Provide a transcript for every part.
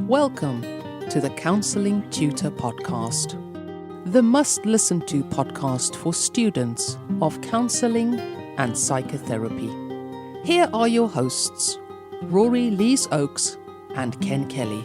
Welcome to the Counselling Tutor podcast, the must-listen-to podcast for students of counselling and psychotherapy. Here are your hosts, Rory Lees-Oakes and Ken Kelly.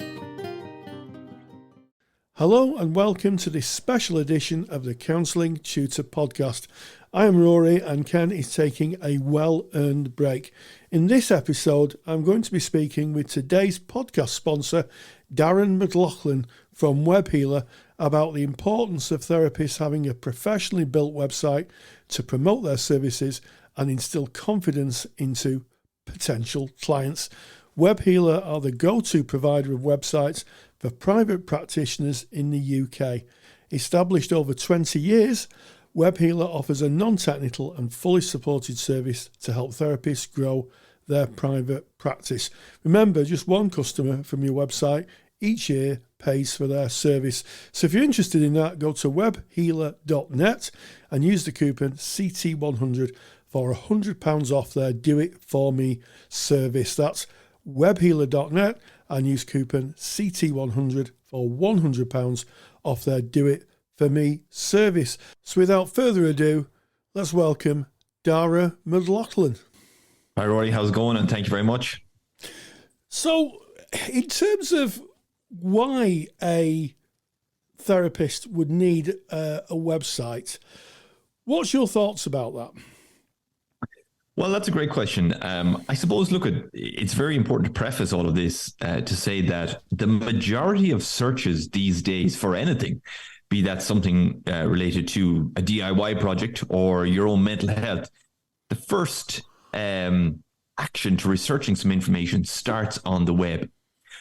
Hello and welcome to this special edition of the Counselling Tutor podcast. I am Rory and Ken is taking a well-earned break. In this episode, I'm going to be speaking with today's podcast sponsor, Darren McLaughlin from WebHealer, about the importance of therapists having a professionally built website to promote their services and instill confidence into potential clients. WebHealer are the go-to provider of websites for private practitioners in the UK. Established over 20 years, WebHealer offers a non-technical and fully supported service to help therapists grow their private practice. Remember, just one customer from your website each year pays for their service. So if you're interested in that, go to webhealer.net and use the coupon CT100 for £100 off their Do It For Me service. That's webhealer.net and use coupon CT100 for £100 off their Do It For Me service. So without further ado, let's welcome Darren McLaughlin. Hi Rory, how's it going? And thank you very much. So in terms of why a therapist would need a website, what's your thoughts about that? Well, that's a great question. I suppose, it's very important to preface all of this to say that the majority of searches these days for anything, be that something related to a DIY project or your own mental health, the first action to researching some information starts on the web.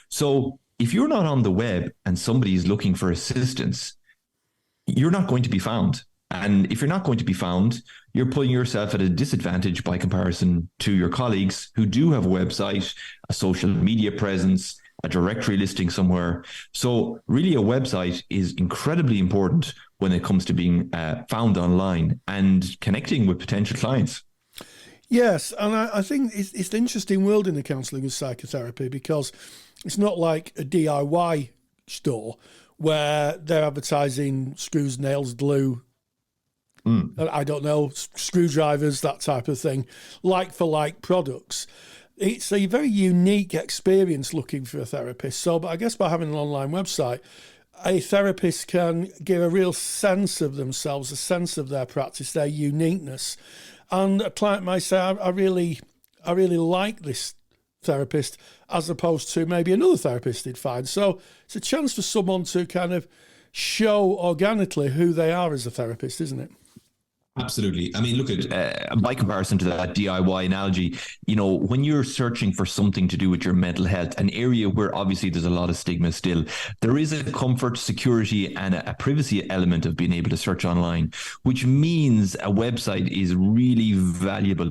So if you're not on the web and somebody is looking for assistance, you're not going to be found. And if you're not going to be found, you're putting yourself at a disadvantage by comparison to your colleagues who do have a website, a social media presence, a directory listing somewhere. So really a website is incredibly important when it comes to being found online and connecting with potential clients. Yes, and I think it's an interesting world in the counselling and psychotherapy because it's not like a DIY store where they're advertising screws, nails, glue, I don't know, screwdrivers, that type of thing, like for like products. It's a very unique experience looking for a therapist. So, but I guess by having an online website, a therapist can give a real sense of themselves, a sense of their practice, their uniqueness. And a client might say, I really like this therapist, as opposed to maybe another therapist they'd find. So it's a chance for someone to kind of show organically who they are as a therapist, isn't it? Absolutely. I mean, look at by comparison to that DIY analogy, when you're searching for something to do with your mental health, an area where obviously there's a lot of stigma still, there is a comfort, security, and a privacy element of being able to search online, which means a website is really valuable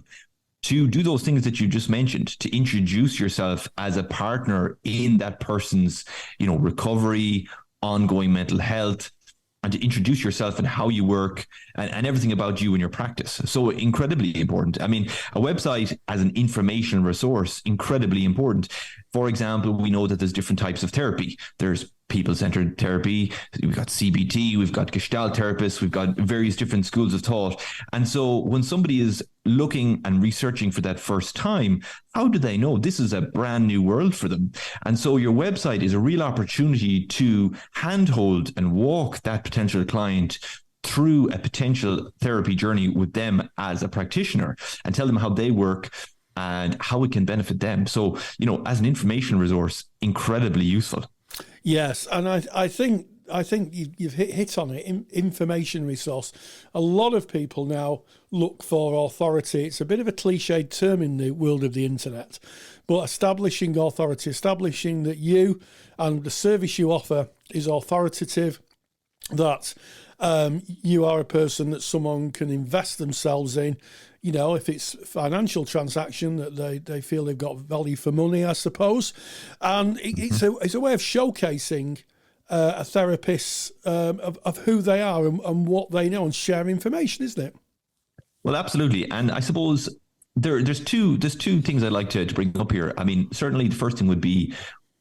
to do those things that you just mentioned, to introduce yourself as a partner in that person's, recovery, ongoing mental health, and to introduce yourself and how you work and everything about you and your practice. So incredibly important. I mean, a website as an information resource, incredibly important. For example, we know that there's different types of therapy. There's people-centered therapy, we've got CBT, we've got Gestalt therapists, we've got various different schools of thought. And so when somebody is looking and researching for that first time, how do they know? This is a brand new world for them. And so your website is a real opportunity to handhold and walk that potential client through a potential therapy journey with them as a practitioner and tell them how they work and how it can benefit them. So, as an information resource, incredibly useful. Yes, and I think you've hit on it. Information resource. A lot of people now look for authority. It's a bit of a cliched term in the world of the internet, but establishing authority, establishing that you and the service you offer is authoritative, that you are a person that someone can invest themselves in. If it's a financial transaction, that they feel they've got value for money, I suppose. And it's a way of showcasing a therapist of who they are and what they know and share information, isn't it? Well, absolutely. And I suppose there's two things I'd like to bring up here. I mean, certainly the first thing would be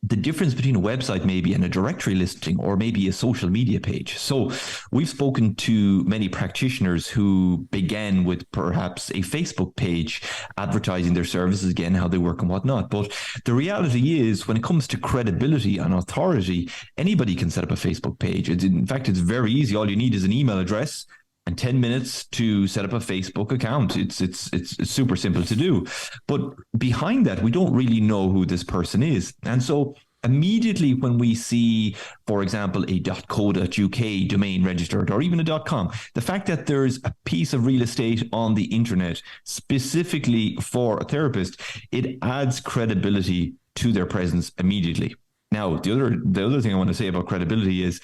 the difference between a website maybe and a directory listing or maybe a social media page. So we've spoken to many practitioners who began with perhaps a Facebook page advertising their services, again, how they work and whatnot. But the reality is, when it comes to credibility and authority, anybody can set up a Facebook page. In fact, it's very easy. All you need is an email address and 10 minutes to set up a Facebook account. It's super simple to do. But behind that, we don't really know who this person is. And so immediately when we see, for example, a .co.uk domain registered, or even a .com, the fact that there's a piece of real estate on the internet specifically for a therapist, it adds credibility to their presence immediately. Now, the other thing I want to say about credibility is,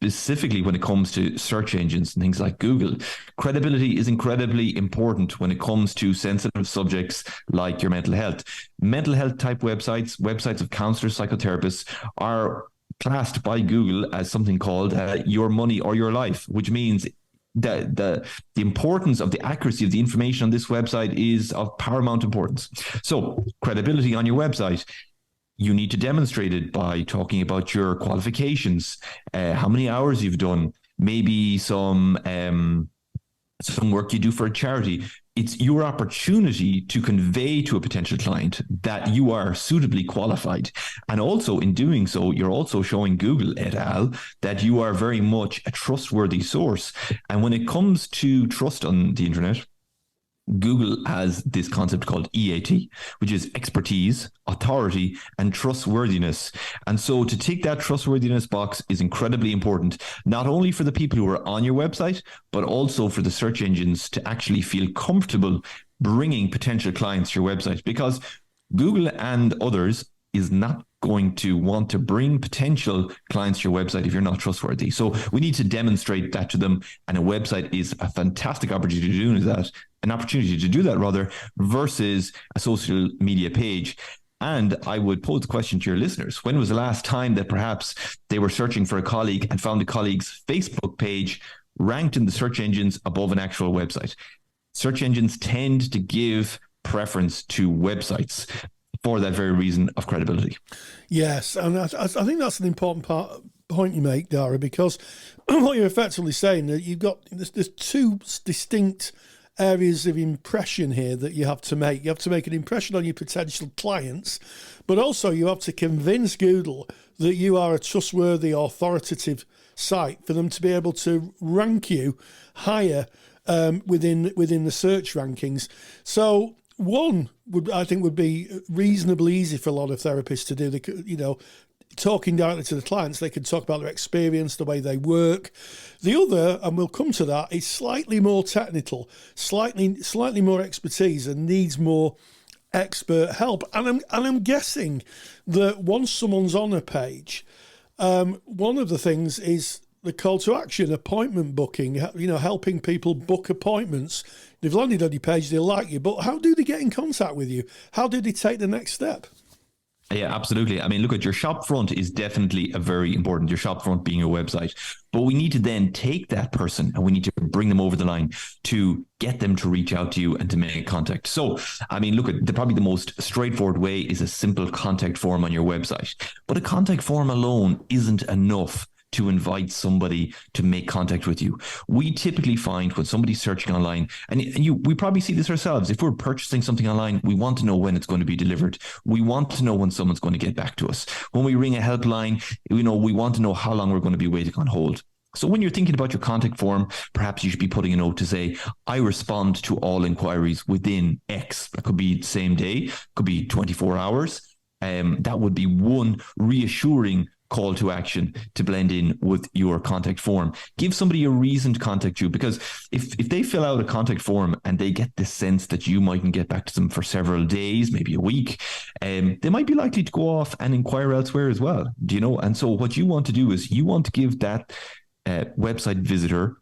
specifically when it comes to search engines and things like Google, credibility is incredibly important when it comes to sensitive subjects like your mental health. Mental health type websites of counselors, psychotherapists, are classed by Google as something called your money or your life, which means that the importance of the accuracy of the information on this website is of paramount importance. So credibility on your website, you need to demonstrate it by talking about your qualifications, how many hours you've done, maybe some work you do for a charity. It's your opportunity to convey to a potential client that you are suitably qualified. And also in doing so, you're also showing Google et al. That you are very much a trustworthy source. And when it comes to trust on the internet, Google has this concept called EAT, which is expertise, authority, and trustworthiness. And so to tick that trustworthiness box is incredibly important, not only for the people who are on your website, but also for the search engines to actually feel comfortable bringing potential clients to your website, because Google and others is not going to want to bring potential clients to your website if you're not trustworthy. So we need to demonstrate that to them. And a website is a fantastic opportunity to do that, versus a social media page. And I would pose the question to your listeners: when was the last time that perhaps they were searching for a colleague and found a colleague's Facebook page ranked in the search engines above an actual website? Search engines tend to give preference to websites for that very reason of credibility. Yes, and I think that's an important point you make, Dara, because what you're effectively saying, that you've got there's two distinct areas of impression here that you have to make. You have to make an impression on your potential clients, but also you have to convince Google that you are a trustworthy, authoritative site for them to be able to rank you higher within the search rankings. So one would be reasonably easy for a lot of therapists to do. Talking directly to the clients, they can talk about their experience, the way they work. The other, and we'll come to that, is slightly more technical, slightly more expertise, and needs more expert help. And I'm guessing that once someone's on a page, one of the things is the call to action, appointment booking, helping people book appointments. They've landed on your page, they like you, but how do they get in contact with you? How do they take the next step? Yeah, absolutely. I mean, look, at your shop front is definitely a very important, your shop front being your website. But we need to then take that person and we need to bring them over the line to get them to reach out to you and to make contact. So, I mean, look, at probably the most straightforward way is a simple contact form on your website. But a contact form alone isn't enough to invite somebody to make contact with you. We typically find when somebody's searching online, and we probably see this ourselves, if we're purchasing something online, we want to know when it's going to be delivered. We want to know when someone's going to get back to us. When we ring a helpline, we want to know how long we're going to be waiting on hold. So when you're thinking about your contact form, perhaps you should be putting a note to say, I respond to all inquiries within X. That could be the same day, could be 24 hours. That would be one reassuring call to action to blend in with your contact form. Give somebody a reason to contact you, because if they fill out a contact form and they get the sense that you mightn't get back to them for several days, maybe a week, they might be likely to go off and inquire elsewhere as well. And so what you want to do is you want to give that website visitor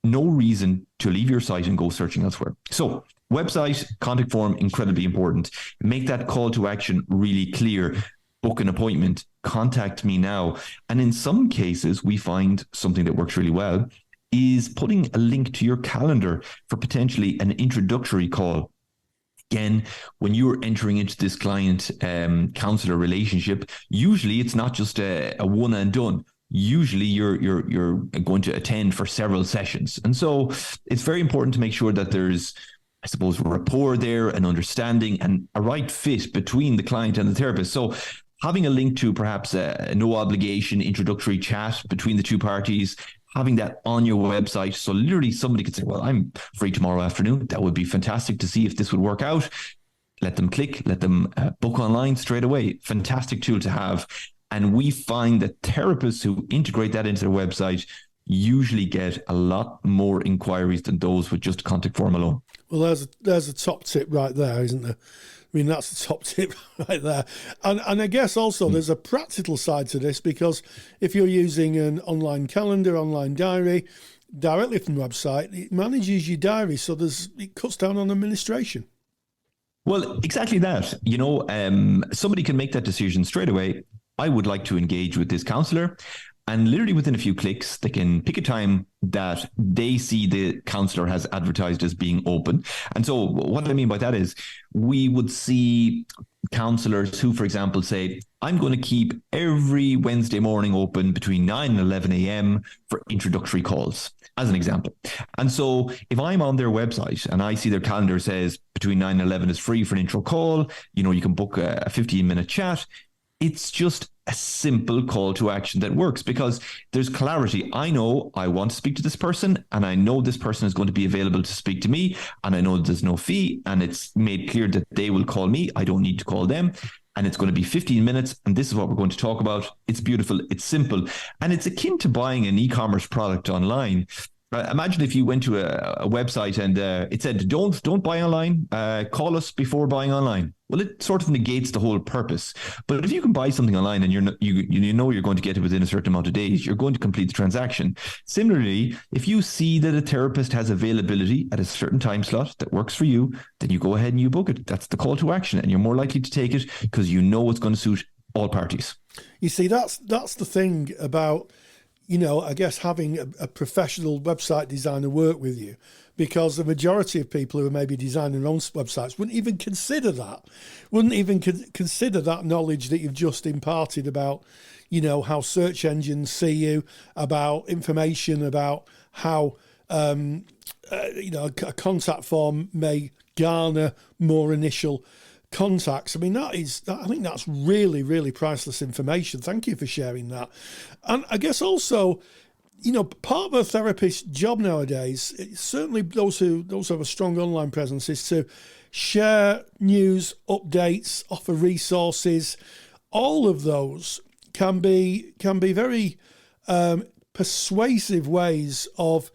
no reason to leave your site and go searching elsewhere. So website, contact form, incredibly important. Make that call to action really clear. Book an appointment, contact me now. And in some cases, we find something that works really well is putting a link to your calendar for potentially an introductory call. Again, when you're entering into this client counselor relationship, usually it's not just a one and done. Usually you're going to attend for several sessions. And so it's very important to make sure that there's, I suppose, rapport there, an understanding, and a right fit between the client and the therapist. So having a link to perhaps a no obligation introductory chat between the two parties, having that on your website. So literally somebody could say, well, I'm free tomorrow afternoon. That would be fantastic to see if this would work out. Let them click, let them book online straight away. Fantastic tool to have. And we find that therapists who integrate that into their website usually get a lot more inquiries than those with just a contact form alone. Well, there's a top tip right there, isn't there? I mean, that's the top tip right there. And I guess also there's a practical side to this, because if you're using an online calendar, online diary, directly from the website, it manages your diary, so it cuts down on administration. Well, exactly that. Somebody can make that decision straight away. I would like to engage with this counsellor. And literally within a few clicks, they can pick a time that they see the counsellor has advertised as being open. And so what I mean by that is we would see counsellors who, for example, say, I'm going to keep every Wednesday morning open between 9 and 11 a.m. for introductory calls, as an example. And so if I'm on their website and I see their calendar says between 9 and 11 is free for an intro call, you can book a 15-minute chat. It's just a simple call to action that works because there's clarity. I know I want to speak to this person, and I know this person is going to be available to speak to me, and I know there's no fee, and it's made clear that they will call me. I don't need to call them, and it's going to be 15 minutes, and this is what we're going to talk about. It's beautiful. It's simple, and it's akin to buying an e-commerce product online. Imagine if you went to a website and it said, don't buy online, call us before buying online. Well, it sort of negates the whole purpose. But if you can buy something online and you know you're going to get it within a certain amount of days, you're going to complete the transaction. Similarly, if you see that a therapist has availability at a certain time slot that works for you, then you go ahead and you book it. That's the call to action, and you're more likely to take it because you know it's going to suit all parties. You see, that's the thing about, I guess having a professional website designer work with you, because the majority of people who are maybe designing their own websites wouldn't even consider that knowledge that you've just imparted about, how search engines see you, about information about how, a contact form may garner more initial contacts. I mean, I think that's really, really priceless information. Thank you for sharing that. And I guess also, part of a therapist's job nowadays, certainly those who have a strong online presence, is to share news, updates, offer resources. All of those can be very persuasive ways of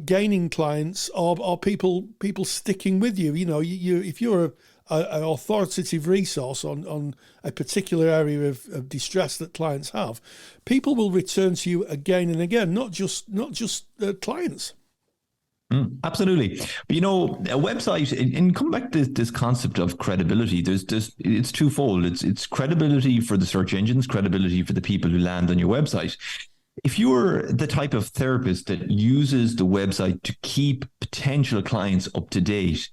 gaining clients or people sticking with you. If you're an authoritative resource on a particular area of distress that clients have, people will return to you again and again, not just clients. Absolutely. But, a website, and come back to this concept of credibility, it's twofold. It's credibility for the search engines, credibility for the people who land on your website. If you're the type of therapist that uses the website to keep potential clients up to date,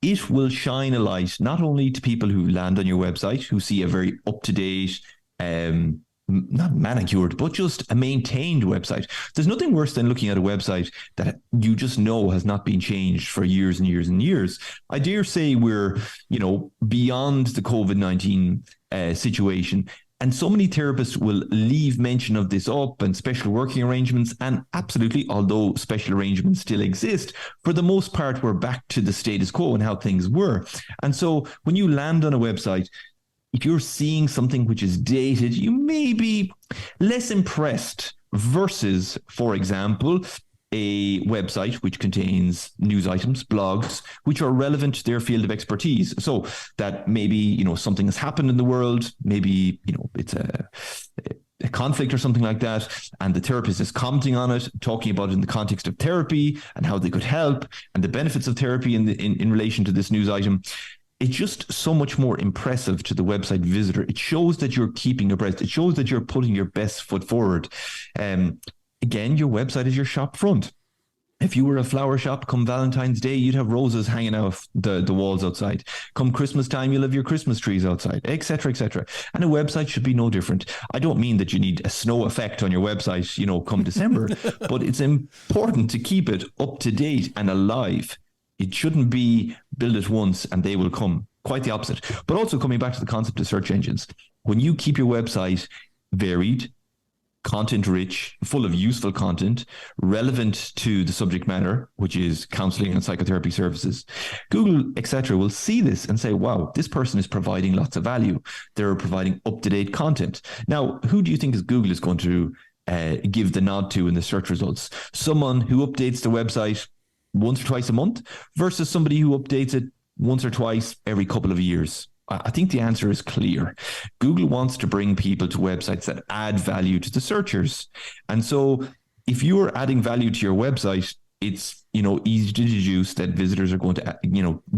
it will shine a light not only to people who land on your website, who see a very up-to-date, not manicured, but just a maintained website. There's nothing worse than looking at a website that you just know has not been changed for years and years and years. I dare say we're, beyond the COVID-19 situation. And so many therapists will leave mention of this up and special working arrangements. And absolutely, although special arrangements still exist, for the most part, we're back to the status quo and how things were. And so when you land on a website, if you're seeing something which is dated, you may be less impressed versus, for example, a website which contains news items, blogs, which are relevant to their field of expertise. So that maybe, something has happened in the world, maybe, it's a conflict or something like that, and the therapist is commenting on it, talking about it in the context of therapy and how they could help and the benefits of therapy in relation to this news item. It's just so much more impressive to the website visitor. It shows that you're keeping abreast. It shows that you're putting your best foot forward. Again, your website is your shop front. If you were a flower shop, come Valentine's Day, you'd have roses hanging out the walls outside. Come Christmas time, you'll have your Christmas trees outside, etc., etc. And a website should be no different. I don't mean that you need a snow effect on your website, come December, but it's important to keep it up to date and alive. It shouldn't be build it once and they will come. Quite the opposite. But also coming back to the concept of search engines, when you keep your website varied, content rich, full of useful content, relevant to the subject matter, which is counselling and psychotherapy services, Google, etc., will see this and say, wow, this person is providing lots of value. They're providing up-to-date content. Now, who do you think Google is going to give the nod to in the search results? Someone who updates the website once or twice a month versus somebody who updates it once or twice every couple of years? I think the answer is clear. Google wants to bring people to websites that add value to the searchers. And so if you're adding value to your website, it's, easy to deduce that visitors are going to,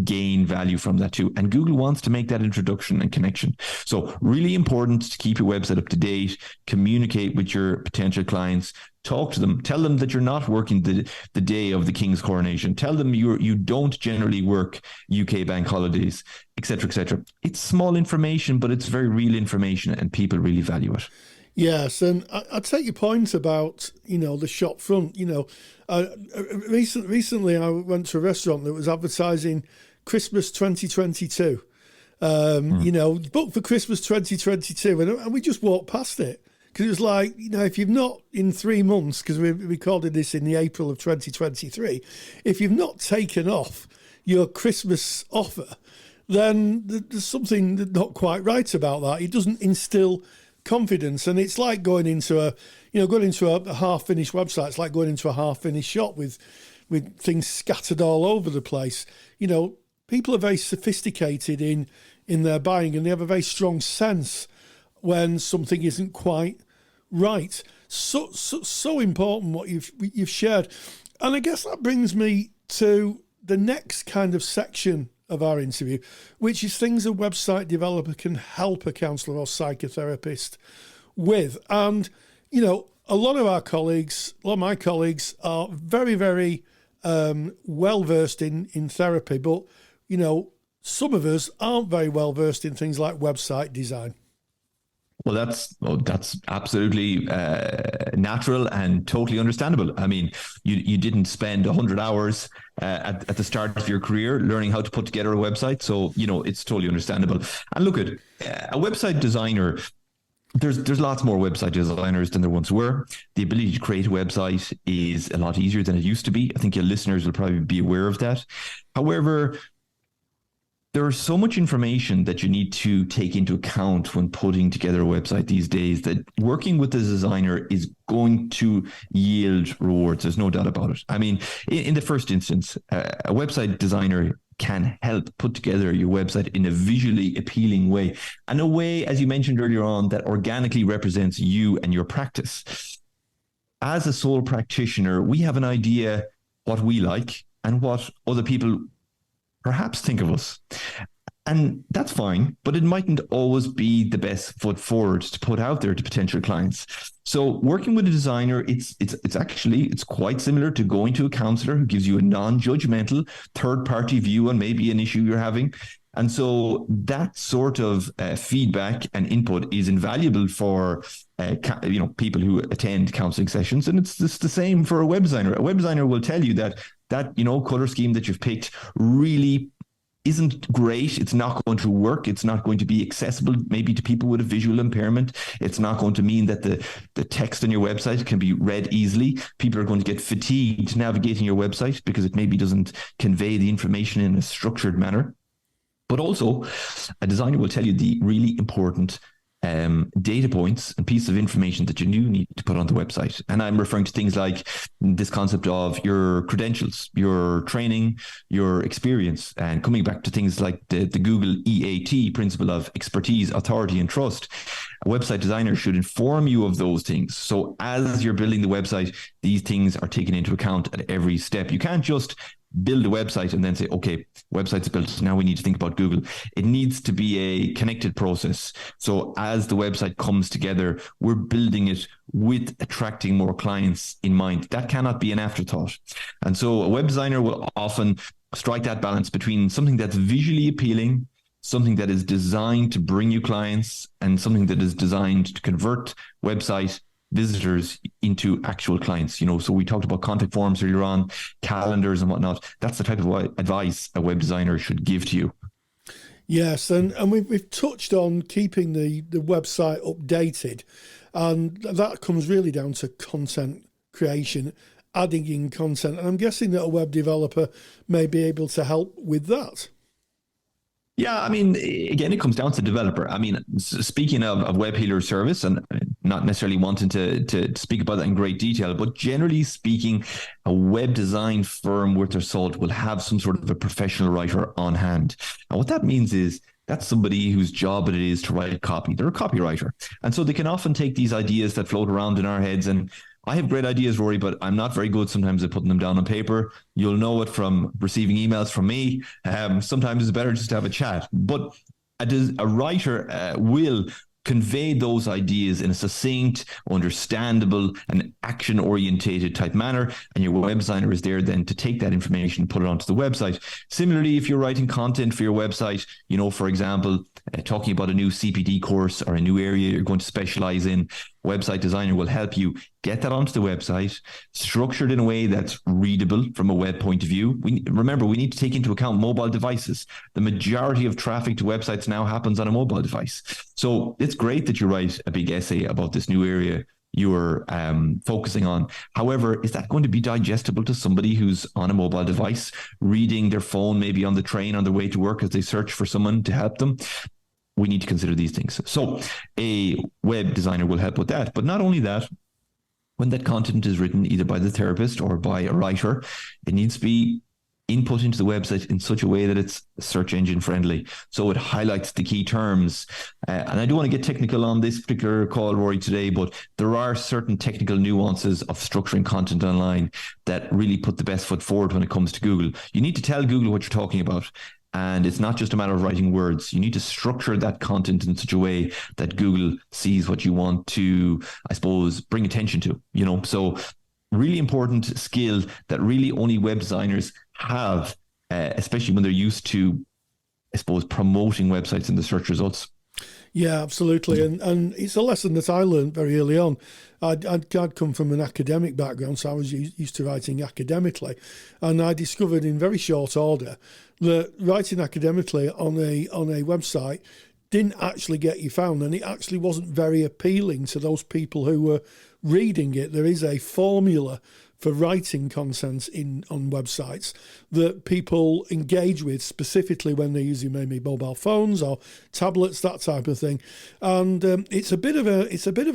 gain value from that too. And Google wants to make that introduction and connection. So really important to keep your website up to date, communicate with your potential clients, talk to them, tell them that you're not working the day of the King's coronation. Tell them you don't generally work UK bank holidays, etc., etc. It's small information, but it's very real information and people really value it. Yes, and I take your point about, the shop front. Recently I went to a restaurant that was advertising Christmas 2022, booked for Christmas 2022, and we just walked past it. Because it was like, if you've not in 3 months, because we recorded this in the April of 2023, if you've not taken off your Christmas offer, then there's something not quite right about that. It doesn't instill confidence, and it's like going into a half-finished website. It's like going into a half-finished shop with things scattered all over the place. People are very sophisticated in their buying, and they have a very strong sense when something isn't quite right. So important what you've shared, and I guess that brings me to the next kind of section of our interview, which is things a website developer can help a counsellor or psychotherapist with. And, a lot of my colleagues are very, very well versed in therapy, but, some of us aren't very well versed in things like website design. Well, that's absolutely natural and totally understandable. I mean, you didn't spend 100 hours at the start of your career learning how to put together a website, so it's totally understandable. And look at a website designer. There's lots more website designers than there once were. The ability to create a website is a lot easier than it used to be. I think your listeners will probably be aware of that. However, there's so much information that you need to take into account when putting together a website these days that working with a designer is going to yield rewards. There's no doubt about it. I mean, in the first instance, a website designer can help put together your website in a visually appealing way, and a way, as you mentioned earlier on, that organically represents you and your practice. As a sole practitioner, we have an idea what we like and what other people perhaps think of us. And that's fine, but it mightn't always be the best foot forward to put out there to potential clients. So working with a designer, it's quite similar to going to a counsellor who gives you a non-judgmental third-party view on maybe an issue you're having. And so that sort of feedback and input is invaluable for people who attend counselling sessions. And it's just the same for a web designer. A web designer will tell you that color scheme that you've picked really isn't great. It's not going to work. It's not going to be accessible maybe to people with a visual impairment. It's not going to mean that the text on your website can be read easily. People are going to get fatigued navigating your website because it maybe doesn't convey the information in a structured manner. But also, a designer will tell you the really important data points and pieces of information that you do need to put on the website. And I'm referring to things like this concept of your credentials, your training, your experience, and coming back to things like the Google EAT principle of expertise, authority, and trust. A website designer should inform you of those things. So as you're building the website, these things are taken into account at every step. You can't just build a website and then say, okay, website's built, now we need to think about Google. It needs to be a connected process. So as the website comes together, we're building it with attracting more clients in mind. That cannot be an afterthought. And so a web designer will often strike that balance between something that's visually appealing, something that is designed to bring you clients, and something that is designed to convert website visitors into actual clients. So we talked about contact forms earlier on, calendars and whatnot. That's the type of advice a web designer should give to you. Yes, and we've touched on keeping the website updated, and that comes really down to content creation, adding in content. And I'm guessing that a web developer may be able to help with that. Yeah, I mean, again, it comes down to developer. I mean, speaking of web healer service, and not necessarily wanting to speak about that in great detail, but generally speaking, a web design firm worth their salt will have some sort of a professional writer on hand. And what that means is that's somebody whose job it is to write copy. They're a copywriter. And so they can often take these ideas that float around in our heads, and I have great ideas, Rory, but I'm not very good sometimes at putting them down on paper. You'll know it from receiving emails from me. Sometimes it's better just to have a chat. But a writer will convey those ideas in a succinct, understandable, and action-orientated type manner. And your web designer is there then to take that information and put it onto the website. Similarly, if you're writing content for your website, for example, talking about a new CPD course or a new area you're going to specialize in, website designer will help you get that onto the website, structured in a way that's readable from a web point of view. Remember, we need to take into account mobile devices. The majority of traffic to websites now happens on a mobile device. So it's great that you write a big essay about this new area you're focusing on. However, is that going to be digestible to somebody who's on a mobile device, reading their phone, maybe on the train on their way to work as they search for someone to help them? We need to consider these things. So a web designer will help with that. But not only that, when that content is written either by the therapist or by a writer, it needs to be input into the website in such a way that it's search engine friendly. So it highlights the key terms. And I don't want to get technical on this particular call, Rory, today, but there are certain technical nuances of structuring content online that really put the best foot forward when it comes to Google. You need to tell Google what you're talking about. And it's not just a matter of writing words. You need to structure that content in such a way that Google sees what you want to, I suppose, bring attention to, So really important skill that really only web designers have, especially when they're used to, I suppose, promoting websites in the search results. Yeah, absolutely. And it's a lesson that I learned very early on. I'd come from an academic background, so I was used to writing academically. And I discovered in very short order that writing academically on a website didn't actually get you found, and it actually wasn't very appealing to those people who were reading it. There is a formula for writing content on websites that people engage with, specifically when they're using maybe mobile phones or tablets, that type of thing. And it's a bit of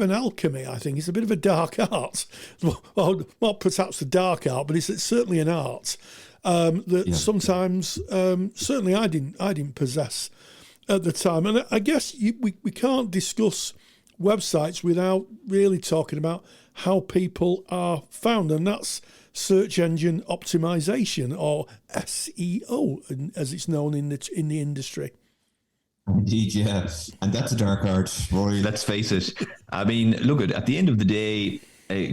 an alchemy, I think. It's a bit of a dark art. Well, not perhaps a dark art, but it's certainly an art that sometimes certainly I didn't possess at the time. And I guess we can't discuss websites without really talking about how people are found, and that's search engine optimization, or SEO, as it's known in the industry. Indeed, yeah, and that's a dark art, Rory. Let's face it. I mean, look, at the end of the day,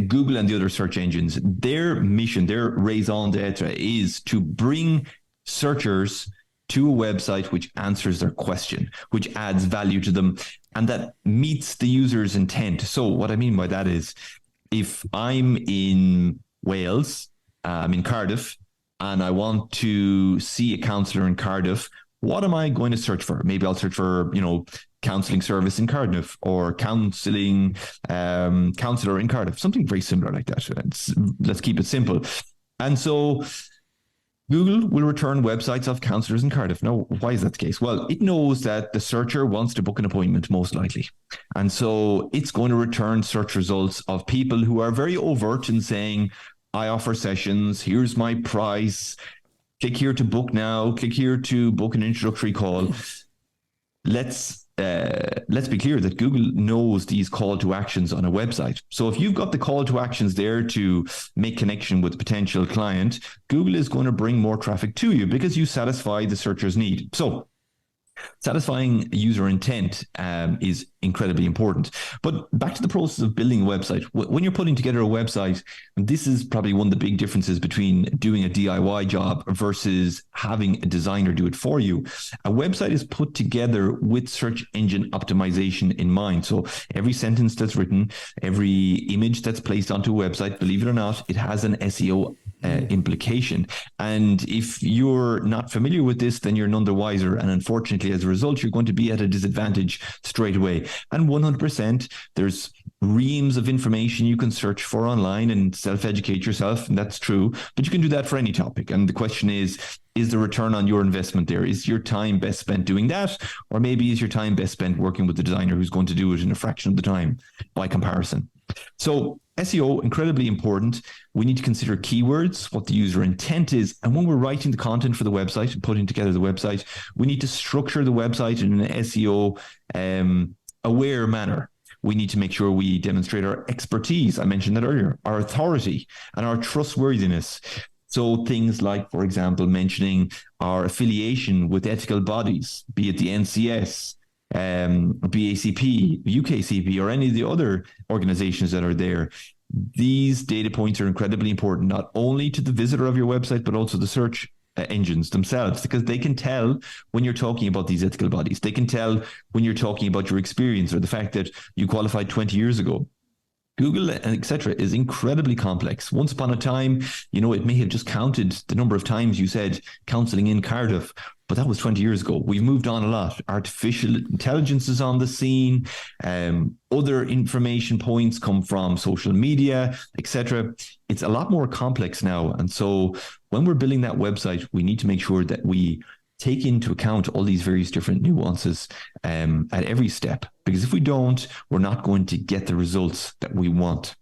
Google and the other search engines, their mission, their raison d'etre is to bring searchers to a website which answers their question, which adds value to them, and that meets the user's intent. So what I mean by that is, if I'm in Wales, I'm in Cardiff, and I want to see a counsellor in Cardiff, what am I going to search for? Maybe I'll search for, counselling service in Cardiff, or counselling counsellor in Cardiff, something very similar like that. Let's keep it simple. And so Google will return websites of counsellors in Cardiff. Now, why is that the case? Well, it knows that the searcher wants to book an appointment, most likely. And so it's going to return search results of people who are very overt in saying, I offer sessions, here's my price, click here to book now, click here to book an introductory call. Let's be clear that Google knows these call to actions on a website. So if you've got the call to actions there to make connection with a potential client, Google is going to bring more traffic to you because you satisfy the searcher's need. So Satisfying user intent is incredibly important. But back to the process of building a website. When you're putting together a website, this is probably one of the big differences between doing a DIY job versus having a designer do it for you. A website is put together with search engine optimization in mind. So every sentence that's written, every image that's placed onto a website, believe it or not, it has an SEO implication. And if you're not familiar with this, then you're none the wiser. And unfortunately, as a result, you're going to be at a disadvantage straight away. And 100%, there's reams of information you can search for online and self-educate yourself. And that's true. But you can do that for any topic. And the question is the return on your investment there? Is your time best spent doing that? Or maybe is your time best spent working with the designer who's going to do it in a fraction of the time by comparison? So SEO, incredibly important. We need to consider keywords, what the user intent is. And when we're writing the content for the website and putting together the website, we need to structure the website in an SEO aware manner. We need to make sure we demonstrate our expertise. I mentioned that earlier, our authority and our trustworthiness. So things like, for example, mentioning our affiliation with ethical bodies, be it the NCS, BACP, UKCP, or any of the other organizations that are there. These data points are incredibly important, not only to the visitor of your website, but also the search engines themselves, because they can tell when you're talking about these ethical bodies. They can tell when you're talking about your experience or the fact that you qualified 20 years ago. Google, etc., is incredibly complex. Once upon a time, it may have just counted the number of times you said counselling in Cardiff, but that was 20 years ago. We've moved on a lot. Artificial intelligence is on the scene. Other information points come from social media, etc. It's a lot more complex now. And so when we're building that website, we need to make sure that we take into account all these various different nuances at every step. Because if we don't, we're not going to get the results that we want.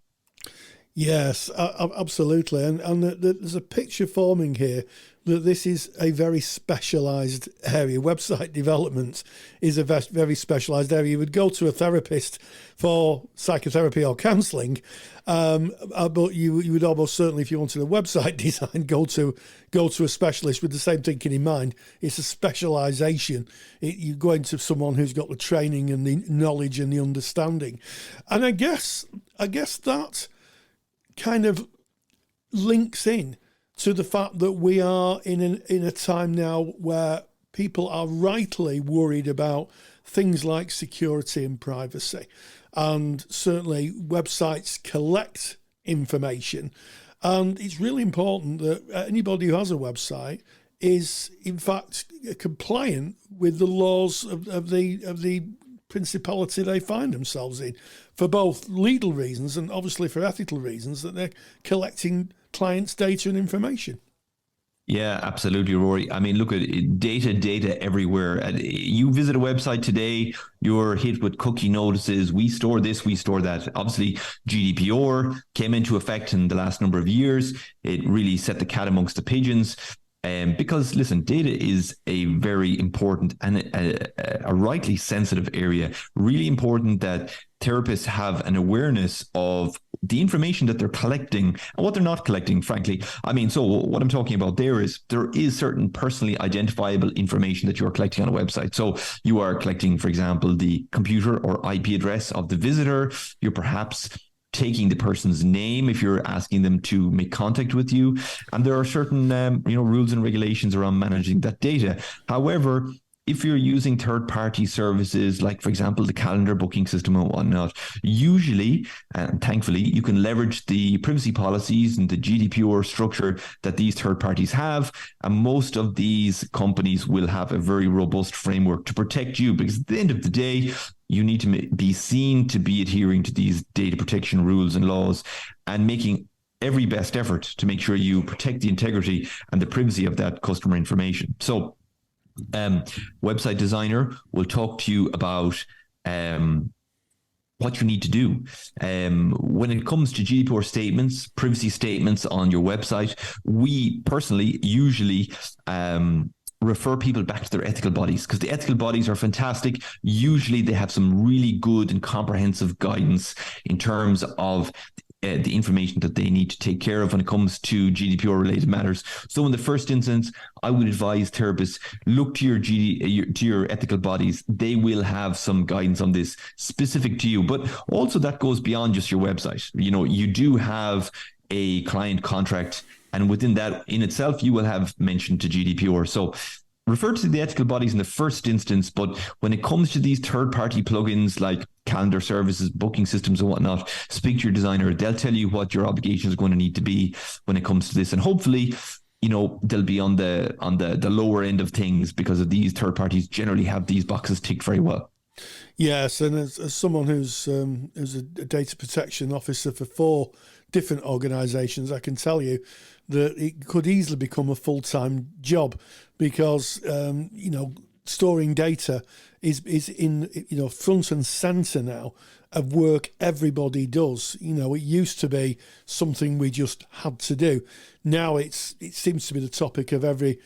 Yes, absolutely. And there's a picture forming here that this is a very specialised area. Website development is a very specialised area. You would go to a therapist for psychotherapy or counselling, but you would almost certainly, if you wanted a website design, go to a specialist with the same thinking in mind. It's a specialisation. You're going to someone who's got the training and the knowledge and the understanding. And I guess that kind of links in to the fact that we are in a time now where people are rightly worried about things like security and privacy. And certainly websites collect information. And it's really important that anybody who has a website is, in fact, compliant with the laws of the principality they find themselves in, for both legal reasons and obviously for ethical reasons, that they're collecting clients' data and information. Yeah, absolutely, Rory. I mean, look at it, data everywhere. You visit a website today, you're hit with cookie notices. We store this, we store that. Obviously, GDPR came into effect in the last number of years. It really set the cat amongst the pigeons. Because, listen, data is a very important and a rightly sensitive area. Really important that therapists have an awareness of the information that they're collecting and what they're not collecting, frankly. I mean, so what I'm talking about there is certain personally identifiable information that you're collecting on a website. So you are collecting, for example, the computer or IP address of the visitor. You're perhaps taking the person's name if you're asking them to make contact with you. And there are certain rules and regulations around managing that data. However, if you're using third-party services, like, for example, the calendar booking system and whatnot, usually, and thankfully, you can leverage the privacy policies and the GDPR structure that these third parties have. And most of these companies will have a very robust framework to protect you, because at the end of the day, you need to be seen to be adhering to these data protection rules and laws and making every best effort to make sure you protect the integrity and the privacy of that customer information. So, website designer will talk to you about what you need to do. When it comes to GDPR statements, privacy statements on your website, we personally usually refer people back to their ethical bodies, because the ethical bodies are fantastic. Usually they have some really good and comprehensive guidance in terms of the information that they need to take care of when it comes to GDPR related matters. So in the first instance, I would advise therapists, look to your ethical bodies. They will have some guidance on this specific to you, but also that goes beyond just your website. You do have a client contract, and within that in itself, you will have mentioned to GDPR. So refer to the ethical bodies in the first instance, but when it comes to these third-party plugins like calendar services, booking systems and whatnot, speak to your designer. They'll tell you what your obligation is going to need to be when it comes to this. And hopefully, they'll be on the lower end of things, because of these third parties generally have these boxes ticked very well. Yes, and as someone who's a data protection officer for 4 different organisations, I can tell you that it could easily become a full-time job, because storing data is in front and centre now of work everybody does. It used to be something we just had to do. Now it seems to be the topic of every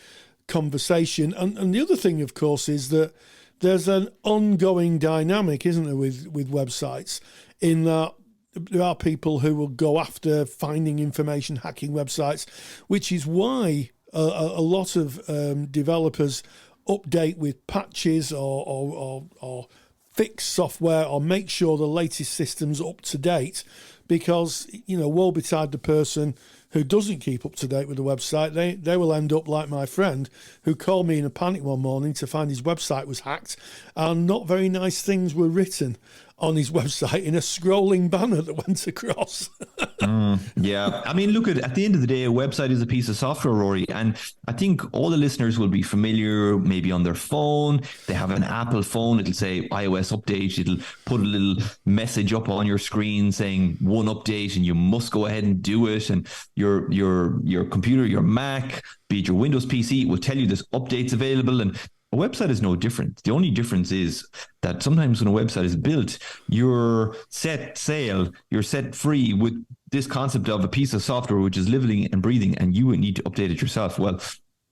conversation. And the other thing, of course, is that there's an ongoing dynamic, isn't there, with websites, in that there are people who will go after finding information, hacking websites, which is why a lot of developers update with patches or fix software or make sure the latest system's up to date, because woe betide the person who doesn't keep up to date with the website. They will end up like my friend, who called me in a panic one morning to find his website was hacked and not very nice things were written on his website in a scrolling banner that went across. Yeah. I mean, look, at the end of the day, a website is a piece of software, Rory. And I think all the listeners will be familiar, maybe on their phone. They have an Apple phone. It'll say iOS update. It'll put a little message up on your screen saying one update, and you must go ahead and do it. And your computer, your Mac, be it your Windows PC, will tell you this update's available. And a website is no different. The only difference is that sometimes when a website is built, you're set sail, you're set free with this concept of a piece of software which is living and breathing, and you would need to update it yourself. Well,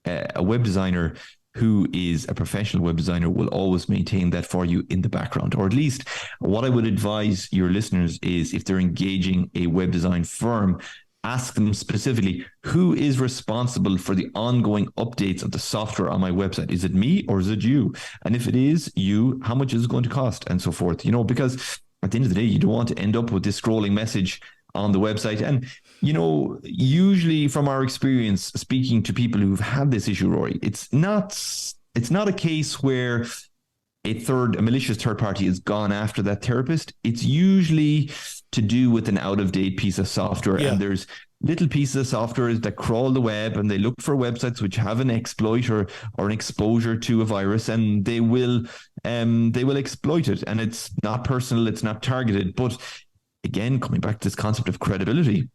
a web designer who is a professional web designer will always maintain that for you in the background. Or at least what I would advise your listeners is, if they're engaging a web design firm, ask them specifically, who is responsible for the ongoing updates of the software on my website? Is it me or is it you? And if it is you, how much is it going to cost? And so forth, because at the end of the day, you don't want to end up with this scrolling message on the website. And, usually from our experience speaking to people who've had this issue, Rory, it's not a case where a malicious third party has gone after that therapist. It's usually to do with an out-of-date piece of software. Yeah. And there's little pieces of software that crawl the web, and they look for websites which have an exploit or an exposure to a virus, and they will exploit it. And it's not personal, it's not targeted. But again, coming back to this concept of credibility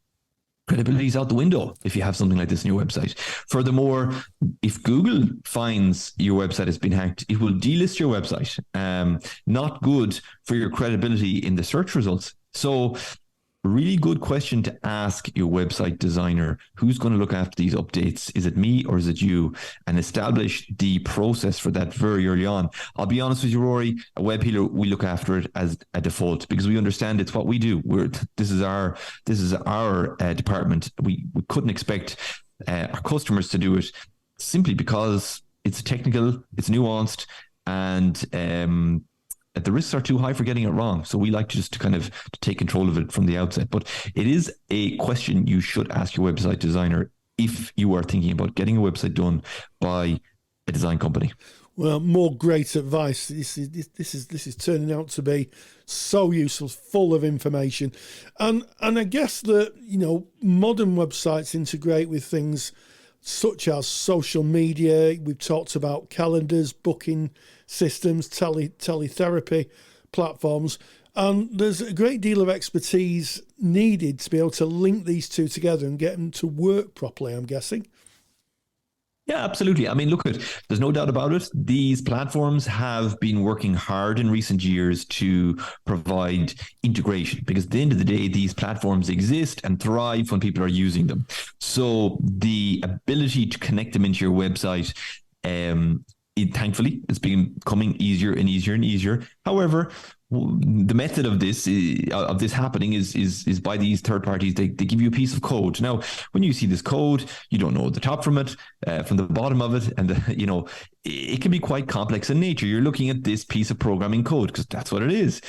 is out the window if you have something like this in your website. Furthermore, if Google finds your website has been hacked, it will delist your website. Not good for your credibility in the search results. So really good question to ask your website designer, who's going to look after these updates? Is it me or is it you? And establish the process for that very early on. I'll be honest with you, Rory, a web healer, we look after it as a default because we understand it's what we do. This is our department. We couldn't expect our customers to do it, simply because it's technical, it's nuanced, and the risks are too high for getting it wrong. So we like to take control of it from the outset. But it is a question you should ask your website designer if you are thinking about getting a website done by a design company. Well, more great advice. This is turning out to be so useful, full of information. And I guess that, modern websites integrate with things such as social media. We've talked about calendars, booking systems, teletherapy platforms, and there's a great deal of expertise needed to be able to link these two together and get them to work properly, I'm guessing. Yeah, absolutely. I mean, look, there's no doubt about it. These platforms have been working hard in recent years to provide integration, because at the end of the day, these platforms exist and thrive when people are using them. So the ability to connect them into your website, thankfully, it's becoming easier and easier and easier. However, the method of this happening is by these third parties. They give you a piece of code. Now, when you see this code, you don't know the top from it, from the bottom of it, and it can be quite complex in nature. You're looking at this piece of programming code because that's what it is.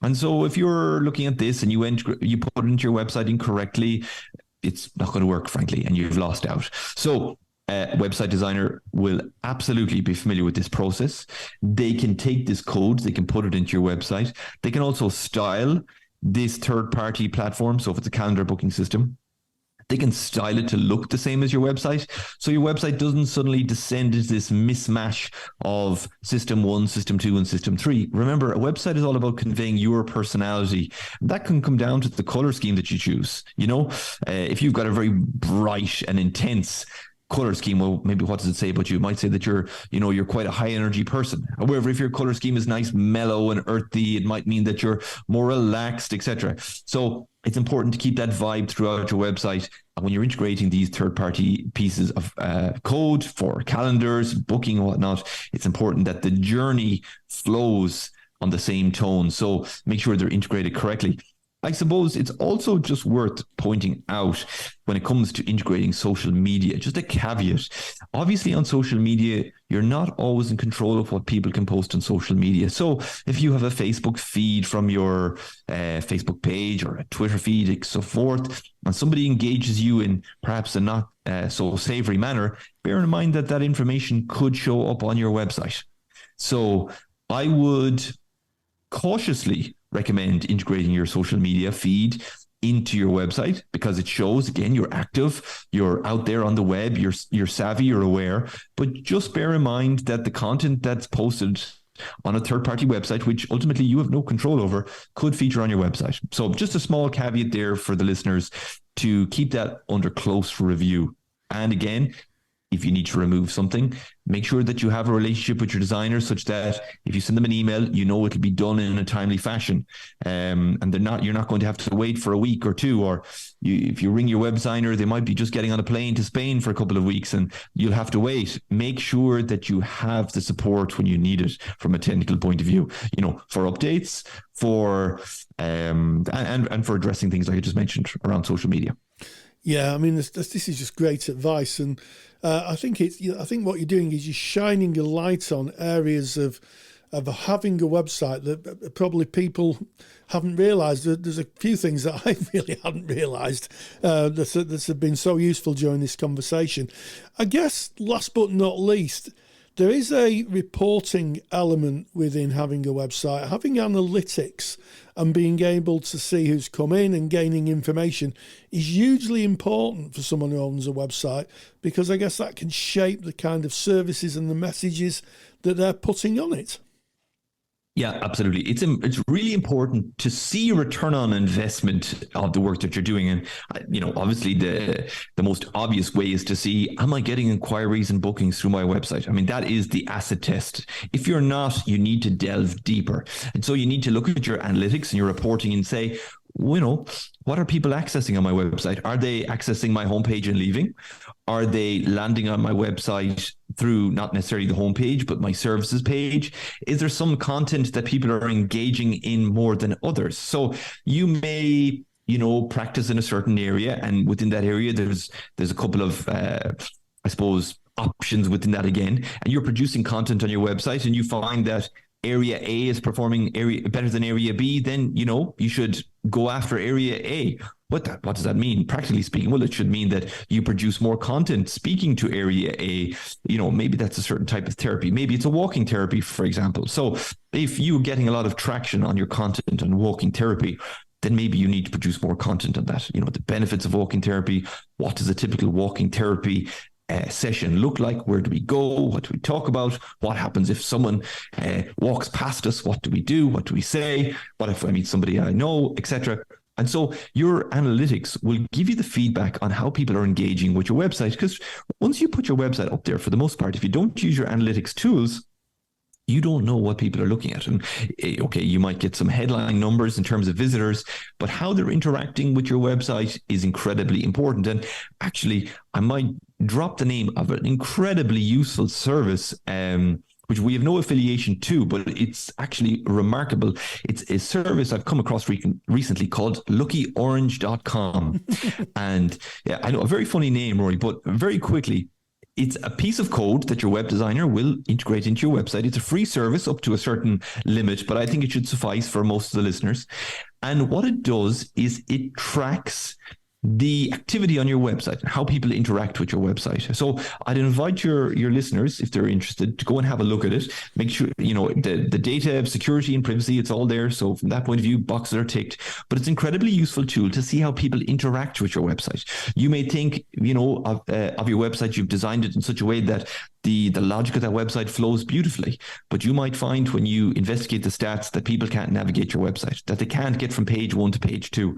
And so, if you're looking at this and you put it into your website incorrectly, it's not going to work, frankly, and you've lost out. So a website designer will absolutely be familiar with this process. They can take this code, they can put it into your website. They can also style this third-party platform. So if it's a calendar booking system, they can style it to look the same as your website. So your website doesn't suddenly descend into this mismatch of system 1, system 2, and system 3. Remember, a website is all about conveying your personality. That can come down to the color scheme that you choose. If you've got a very bright and intense color scheme, well, maybe what does it say about you? It might say that you're quite a high energy person. However, if your color scheme is nice, mellow and earthy, it might mean that you're more relaxed, etc. So it's important to keep that vibe throughout your website. And when you're integrating these third-party pieces of code for calendars, booking, and whatnot, it's important that the journey flows on the same tone. So make sure they're integrated correctly. I suppose it's also just worth pointing out when it comes to integrating social media, just a caveat. Obviously, on social media, you're not always in control of what people can post on social media. So if you have a Facebook feed from your Facebook page or a Twitter feed and so forth, and somebody engages you in perhaps a not so savory manner, bear in mind that information could show up on your website. So I would cautiously recommend integrating your social media feed into your website, because it shows, again, you're active, you're out there on the web, you're savvy, you're aware. But just bear in mind that the content that's posted on a third-party website, which ultimately you have no control over, could feature on your website. So just a small caveat there for the listeners to keep that under close review. And again, if you need to remove something, make sure that you have a relationship with your designer such that if you send them an email, it'll be done in a timely fashion. And you're not going to have to wait for a week or two, or if you ring your web designer, they might be just getting on a plane to Spain for a couple of weeks and you'll have to wait. Make sure that you have the support when you need it from a technical point of view, for updates, for and for addressing things like I just mentioned around social media. Yeah, I mean, this is just great advice, and I think what you're doing is you're shining a light on areas of having a website that probably people haven't realised. There's a few things that I really hadn't realised that have been so useful during this conversation. I guess, last but not least, there is a reporting element within having a website. Having analytics and being able to see who's come in and gaining information is hugely important for someone who owns a website, because I guess that can shape the kind of services and the messages that they're putting on it. Yeah, absolutely. It's really important to see return on investment of the work that you're doing. And, obviously the most obvious way is to see, am I getting inquiries and bookings through my website? I mean, that is the acid test. If you're not, you need to delve deeper. And so you need to look at your analytics and your reporting and say, what are people accessing on my website? Are they accessing my homepage and leaving? Are they landing on my website through not necessarily the homepage, but my services page? Is there some content that people are engaging in more than others? So you may, practice in a certain area, and within that area, there's a couple of, options within that again, and you're producing content on your website, and you find that area A is performing better than area B, then, you should go after area A. What does that mean? Practically speaking, well, it should mean that you produce more content speaking to area A. Maybe that's a certain type of therapy. Maybe it's a walking therapy, for example. So if you're getting a lot of traction on your content on walking therapy, then maybe you need to produce more content on that. The benefits of walking therapy. What does a typical walking therapy session look like? Where do we go? What do we talk about? What happens if someone walks past us? What do we do? What do we say? What if I meet somebody I know, etc.? And so your analytics will give you the feedback on how people are engaging with your website, because once you put your website up there, for the most part, if you don't use your analytics tools, you don't know what people are looking at. And okay, you might get some headline numbers in terms of visitors, but how they're interacting with your website is incredibly important. And actually, I might drop the name of an incredibly useful service which we have no affiliation to, but it's actually remarkable. It's a service I've come across recently called luckyorange.com. And yeah, I know, a very funny name, Rory, but very quickly, it's a piece of code that your web designer will integrate into your website. It's a free service up to a certain limit, but I think it should suffice for most of the listeners. And what it does is it tracks the activity on your website and how people interact with your website. So I'd invite your listeners, if they're interested, to go and have a look at it. Make sure, the data, security and privacy, it's all there. So from that point of view, boxes are ticked. But it's an incredibly useful tool to see how people interact with your website. You may think, of your website, you've designed it in such a way that the logic of that website flows beautifully. But you might find when you investigate the stats that people can't navigate your website, that they can't get from page 1 to page 2.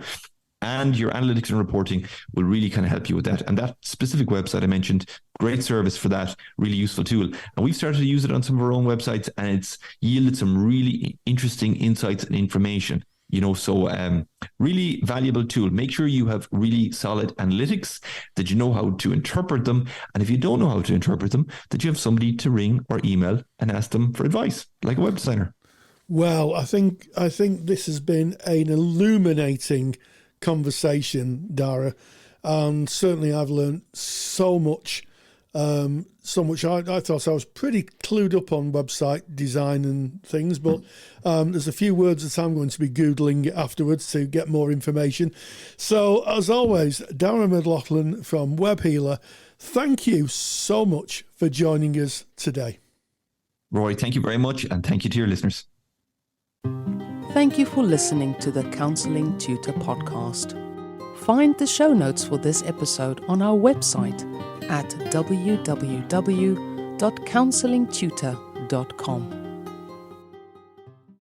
And your analytics and reporting will really kind of help you with that. And that specific website I mentioned, great service for that, really useful tool. And we've started to use it on some of our own websites, and it's yielded some really interesting insights and information. So really valuable tool. Make sure you have really solid analytics, that you know how to interpret them. And if you don't know how to interpret them, that you have somebody to ring or email and ask them for advice, like a web designer. Well, I think this has been an illuminating conversation, Dara, and certainly I've learned so much. I thought I was pretty clued up on website design and things, but there's a few words that I'm going to be Googling afterwards to get more information. So as always, Dara McLaughlin from Web Healer, thank you so much for joining us today. Roy, thank you very much, and thank you to your listeners. Thank you for listening to the Counselling Tutor podcast. Find the show notes for this episode on our website at www.counsellingtutor.com.